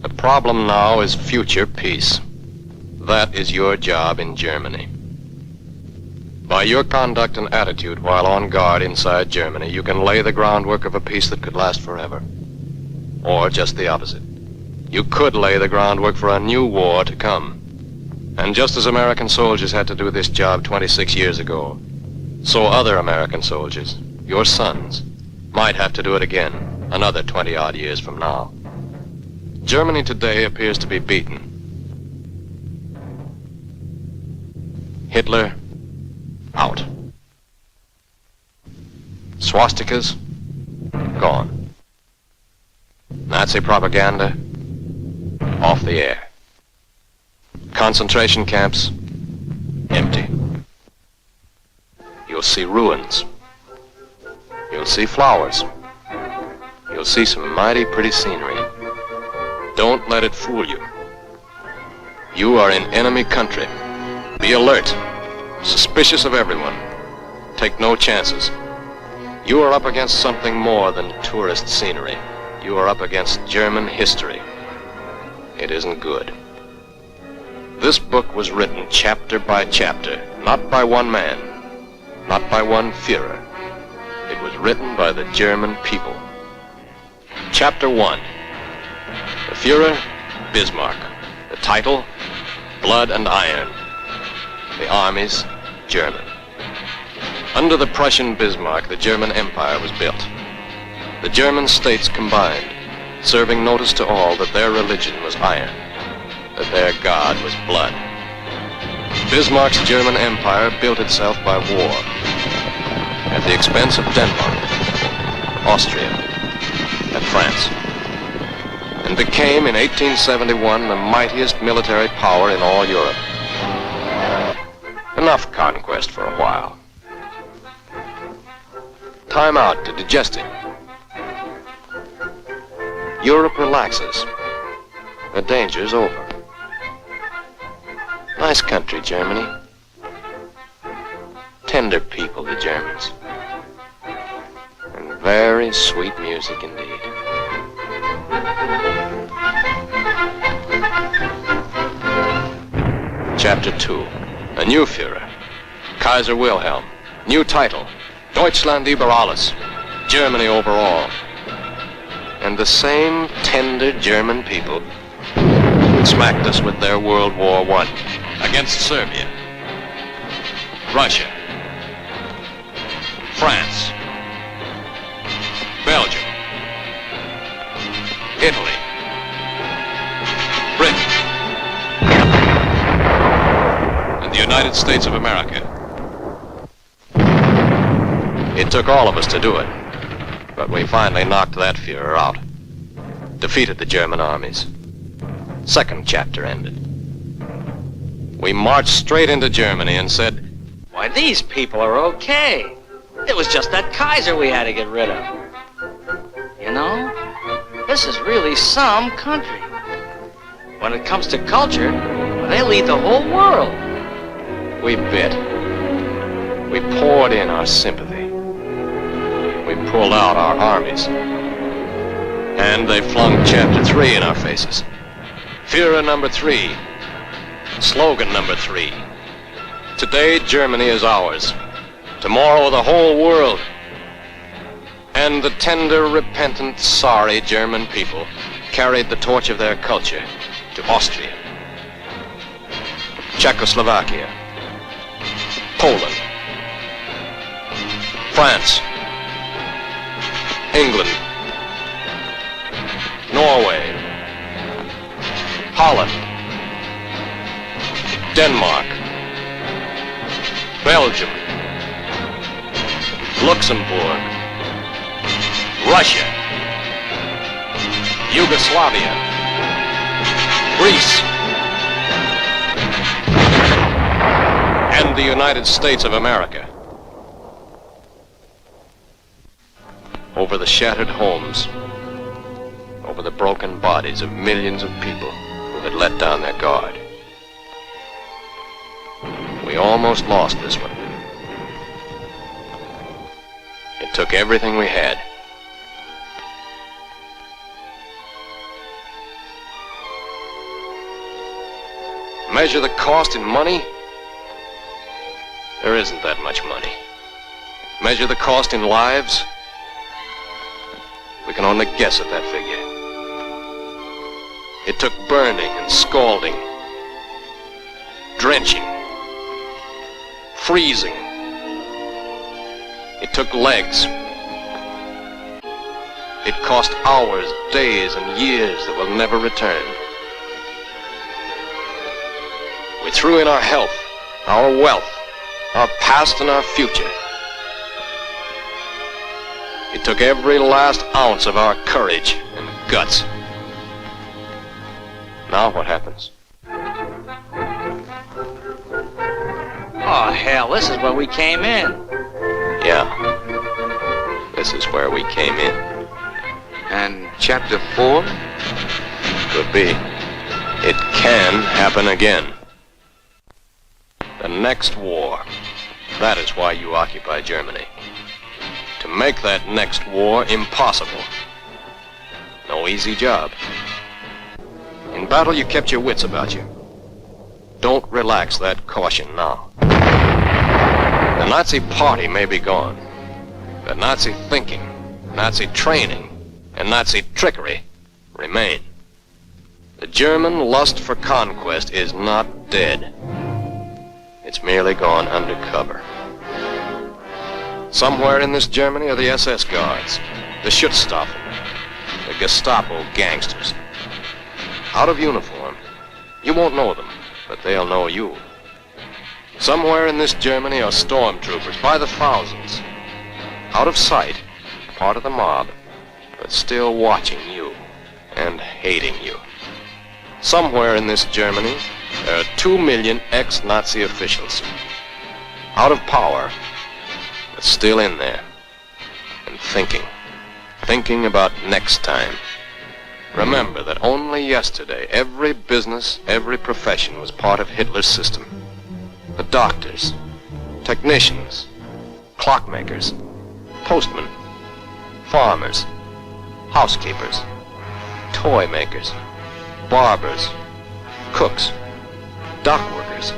The problem now is future peace. That is your job in Germany. By your conduct and attitude while on guard inside Germany, you can lay the groundwork of a peace that could last forever. Or just the opposite. You could lay the groundwork for a new war to come. And just as American soldiers had to do this job 26 years ago, so other American soldiers, your sons, might have to do it again another 20-odd years from now. Germany today appears to be beaten. Hitler, out. Swastikas, gone. Nazi propaganda, off the air. Concentration camps, empty. You'll see ruins. You'll see flowers. You'll see some mighty pretty scenery. Don't let it fool you. You are in enemy country. Be alert, suspicious of everyone. Take no chances. You are up against something more than tourist scenery. You are up against German history. It isn't good. This book was written chapter by chapter, not by one man, not by one Führer. It was written by the German people. Chapter 1. The Führer, Bismarck. The title, Blood and Iron. The armies, German. Under the Prussian Bismarck, the German Empire was built. The German states combined, serving notice to all that their religion was iron, that their God was blood. Bismarck's German Empire built itself by war, at the expense of Denmark, Austria, and France, and became in 1871 the mightiest military power in all Europe. Enough conquest for a while. Time out to digest it. Europe relaxes. The danger's over. Nice country, Germany. Tender people, the Germans. And very sweet music indeed. Chapter 2. A new Führer. Kaiser Wilhelm. New title. Deutschland über alles. Germany over all. And the same tender German people smacked us with their World War I against Serbia, Russia, France, Belgium, Italy, Britain, and the United States of America. It took all of us to do it. But we finally knocked that Führer out. Defeated the German armies. Second chapter ended. We marched straight into Germany and said, "Why, these people are okay. It was just that Kaiser we had to get rid of. You know, this is really some country. When it comes to culture, they lead the whole world." We bit. We poured in our sympathy. We pulled out our armies. And they flung chapter 3 in our faces. Führer number 3. Slogan number 3. Today, Germany is ours. Tomorrow, the whole world. And the tender, repentant, sorry German people carried the torch of their culture to Austria, Czechoslovakia, Poland, France, England, Norway, Holland, Denmark, Belgium, Luxembourg, Russia, Yugoslavia, Greece, and the United States of America. Over the shattered homes, over the broken bodies of millions of people who had let down their guard. We almost lost this one. It took everything we had. Measure the cost in money? There isn't that much money. Measure the cost in lives? We can only guess at that figure. It took burning and scalding, drenching, freezing. It took legs. It cost hours, days, and years that will never return. We threw in our health, our wealth, our past and our future. It took every last ounce of our courage and guts. Now what happens? Oh, hell, this is where we came in. Yeah, this is where we came in. And chapter 4? Could be. It can happen again. The next war. That is why you occupy Germany. To make that next war impossible. No easy job. In battle, you kept your wits about you. Don't relax that caution now. The Nazi party may be gone, but Nazi thinking, Nazi training, and Nazi trickery remain. The German lust for conquest is not dead. It's merely gone undercover. Somewhere in this Germany are the SS guards, the Schutzstaffel, the Gestapo gangsters. Out of uniform. You won't know them, but they'll know you. Somewhere in this Germany are stormtroopers by the thousands. Out of sight, part of the mob, but still watching you and hating you. Somewhere in this Germany, there are 2 million ex-Nazi officials. Out of power, but still in there. And thinking about next time. Remember that only yesterday, every business, every profession was part of Hitler's system. The doctors, technicians, clockmakers, postmen, farmers, housekeepers, toy makers, barbers, cooks, dock workers.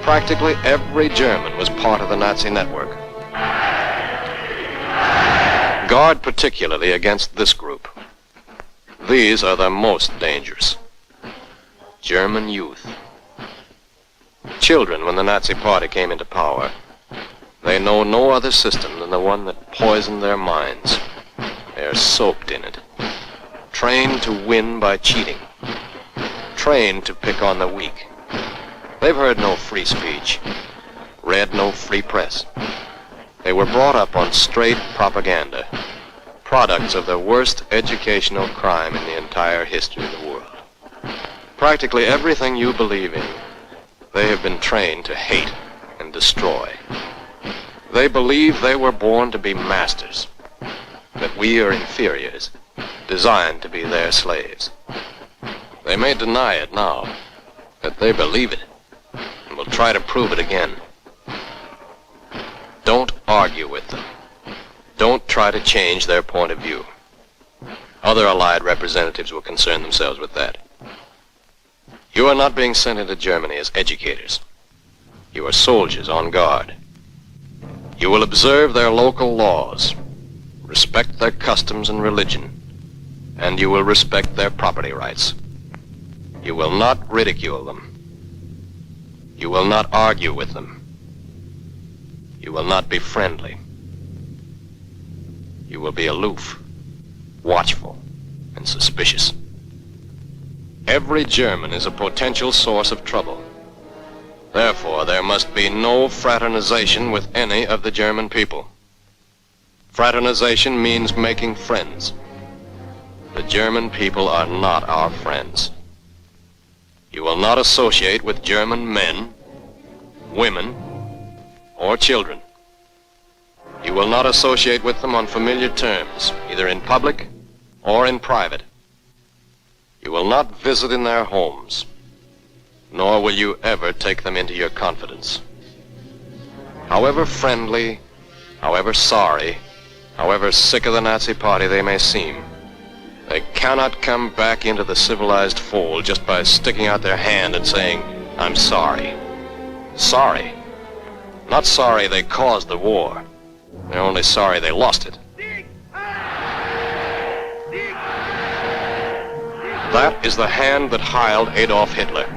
Practically every German was part of the Nazi network. Guard particularly against this group. These are the most dangerous. German youth. Children, when the Nazi party came into power, they know no other system than the one that poisoned their minds. They are soaked in it. Trained to win by cheating. Trained to pick on the weak. They've heard no free speech. Read no free press. They were brought up on straight propaganda. Products of the worst educational crime in the entire history of the world. Practically everything you believe in, they have been trained to hate and destroy. They believe they were born to be masters, that we are inferiors, designed to be their slaves. They may deny it now, but they believe it, and will try to prove it again. Don't argue with them. Don't try to change their point of view. Other Allied representatives will concern themselves with that. You are not being sent into Germany as educators. You are soldiers on guard. You will observe their local laws, respect their customs and religion, and you will respect their property rights. You will not ridicule them. You will not argue with them. You will not be friendly. You will be aloof, watchful, and suspicious. Every German is a potential source of trouble. Therefore, there must be no fraternization with any of the German people. Fraternization means making friends. The German people are not our friends. You will not associate with German men, women, or children. You will not associate with them on familiar terms, either in public or in private. You will not visit in their homes, nor will you ever take them into your confidence. However friendly, however sorry, however sick of the Nazi party they may seem, they cannot come back into the civilized fold just by sticking out their hand and saying, I'm sorry. Sorry. Not sorry they caused the war. They're only sorry they lost it. That is the hand that heiled Adolf Hitler.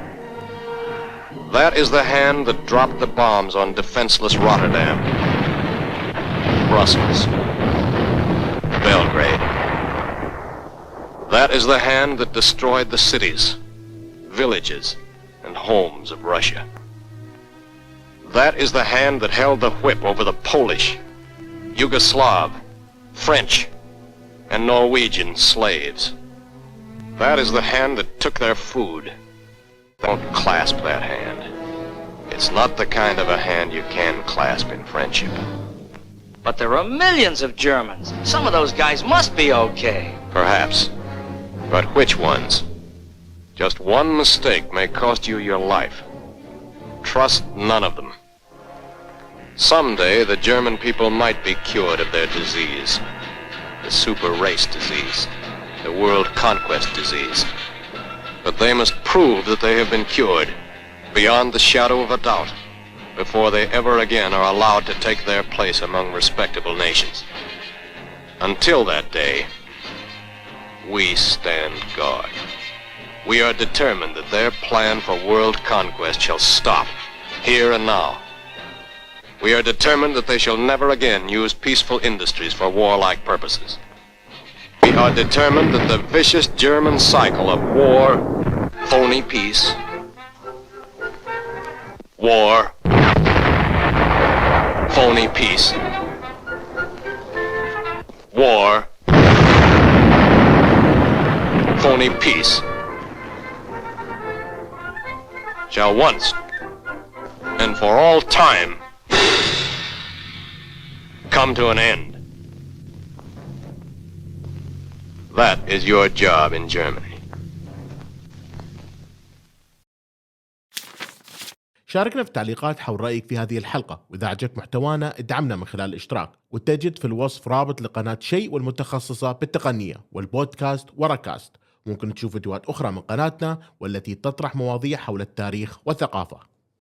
That is the hand that dropped the bombs on defenseless Rotterdam, Brussels, Belgrade. That is the hand that destroyed the cities, villages, and homes of Russia. That is the hand that held the whip over the Polish, Yugoslav, French, and Norwegian slaves. That is the hand that took their food. Don't clasp that hand. It's not the kind of a hand you can clasp in friendship. But there are millions of Germans. Some of those guys must be okay. Perhaps. But which ones? Just one mistake may cost you your life. Trust none of them. Someday the German people might be cured of their disease. The super race disease. The world conquest disease. But they must prove that they have been cured, beyond the shadow of a doubt, before they ever again are allowed to take their place among respectable nations. Until that day, we stand guard. We are determined that their plan for world conquest shall stop, here and now. We are determined that they shall never again use peaceful industries for warlike purposes. We are determined that the vicious German cycle of war, phony peace, war, phony peace, war, phony peace, shall once and for all time come to an end. That is your job in Germany. شاركنا في التعليقات حول رأيك في هذه الحلقة، وإذا عجبك محتوانا ادعمنا من خلال الاشتراك، وتجد في الوصف رابط لقناة شيء والمتخصصة بالتقنية والبودكاست وركاست. ممكن تشوف فيديوهات أخرى من قناتنا والتي تطرح مواضيع حول التاريخ والثقافة.